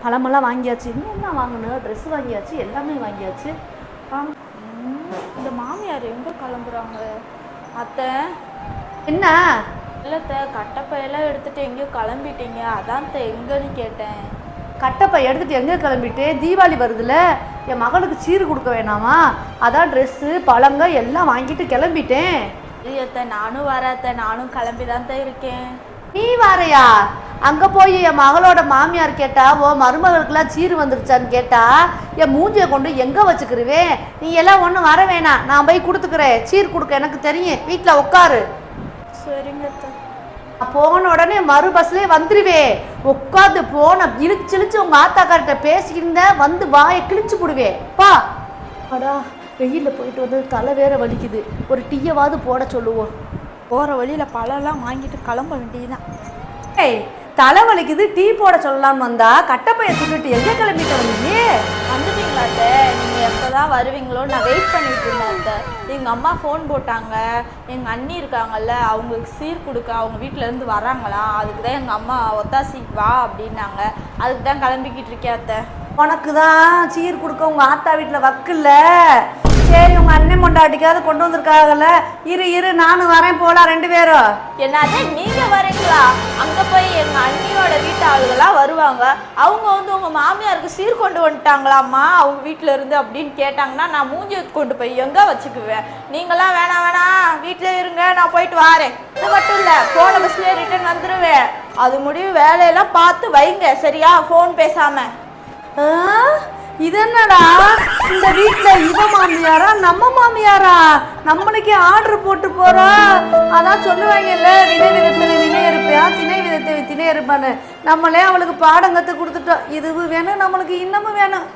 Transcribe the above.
பழமெல்லாம் வாங்கியாச்சு. இன்னும் என்ன வாங்கணும்? ட்ரெஸ் வாங்கியாச்சு, எல்லாமே வாங்கியாச்சு. இந்த மாமியார் எங்கே கிளம்புறாங்க? அத்தை என்ன இல்லத்த, கட்டப்பையெல்லாம் எடுத்துட்டு எங்கேயோ கிளம்பிட்டீங்க, அதான் எங்கன்னு கேட்டேன். கட்டப்பை எடுத்துட்டு எங்கே கிளம்பிட்டு? தீபாவளி வருதுல, என் மகளுக்கு சீர் கொடுக்க வேணாமா, அதான் ட்ரெஸ்ஸு பழங்க எல்லாம் வாங்கிட்டு கிளம்பிட்டேன். இல்லையத்த, நானும் வரத்த, நானும் கிளம்பி தான் இருக்கேன். நீ வாரையா? அங்கே போய் என் மகளோட மாமியார் கேட்டா, ஓ மருமகளுக்கெல்லாம் சீர் வந்துருச்சான்னு கேட்டா, என் மூஞ்சியை கொண்டு எங்கே வச்சுக்கிருவேன்? நீ எல்லாம் ஒன்றும் வர வேணாம், நான் போய் கொடுத்துக்கிறேன். சீர் கொடுக்க எனக்கு தெரியும், வீட்டில் உட்காரு. சரிங்கத்த. போன உடனே மறு பஸ்லேயே வந்துடுவே. உட்காந்து போன இழிச்சு உங்கள் ஆத்தாக்கார்கிட்ட பேசிக்கிருந்த வந்து வாயை கிழிச்சு போடுவே. பா அடா, வெயிலில் போயிட்டு வந்து தலை வேற வலிக்குது, ஒரு டீயவாவது போட சொல்லுவோம். போகிற வழியில் பழம்லாம் வாங்கிட்டு கிளம்ப வேண்டியதுதான். ஏய், தலை வலிக்குது, டீ போட சொல்லலாம்னு வந்தா கட்டப்பையை சொல்லிட்டு எங்கே கிளம்பிட்டு வந்தீங்க? வந்துட்டீங்களா அத்தை? நீங்கள் எப்போ தான் வருவீங்களோ நான் வெயிட் பண்ணிட்டு இருந்தேன் அத்தை. எங்கள் அம்மா ஃபோன் போட்டாங்க, எங்கள் அண்ணி இருக்காங்கல்ல, அவங்களுக்கு சீர் கொடுக்க அவங்க வீட்டிலேருந்து வராங்களா, அதுக்கு தான் எங்கள் அம்மா ஒத்தாசிக்கு வா அப்படின்னாங்க, அதுக்கு தான் கிளம்பிக்கிட்டு இருக்கேன் அத்தை. உனக்கு தான் சீர் கொடுக்க உங்கள் ஆத்தா வீட்டில் வக்கில்ல. சரி, உங்கள் அண்ணன் பொண்டாட்டிக்காவது கொண்டு வந்திருக்காங்கல்ல, இரு நானும் வரேன், போகலாம் 2 பேரும். என்னது நீங்கள் வரீங்களா? அங்கே போய் எங்கள் அண்ணியோட வீட்டு ஆளுகளாம் வருவாங்க, அவங்க வந்து உங்கள் மாமியாருக்கு சீர் கொண்டு வந்துட்டாங்களாம்மா அவங்க வீட்டில் இருந்து அப்படின்னு கேட்டாங்கன்னா நான் மூஞ்சி கொண்டு போய் எங்கே வச்சுக்குவேன்? நீங்களாம் வேணாம், வீட்டில் இருங்க, நான் போயிட்டு வரேன். இது மட்டும் இல்லை, போன பஸ்லேயே ரிட்டர்ன் வந்துடுவேன். அது முடிவு வேலையெல்லாம் பார்த்து வைங்க, சரியா? ஃபோன் பேசாமல். இது என்னடா, இந்த வீட்டில் இவ மாமியாரா நம்ம மாமியாரா? நம்மளுக்கே ஆர்டர் போட்டு போறா. அதான் சொல்லுவாங்கல்ல, வினை விதத்தில் வினை இருப்பியா, திணை விதத்தை திணை இருப்பான்னு. நம்மளே அவளுக்கு பாடம் கற்று கொடுத்துட்டோம். இது வேணும், நம்மளுக்கு இன்னமும் வேணும்.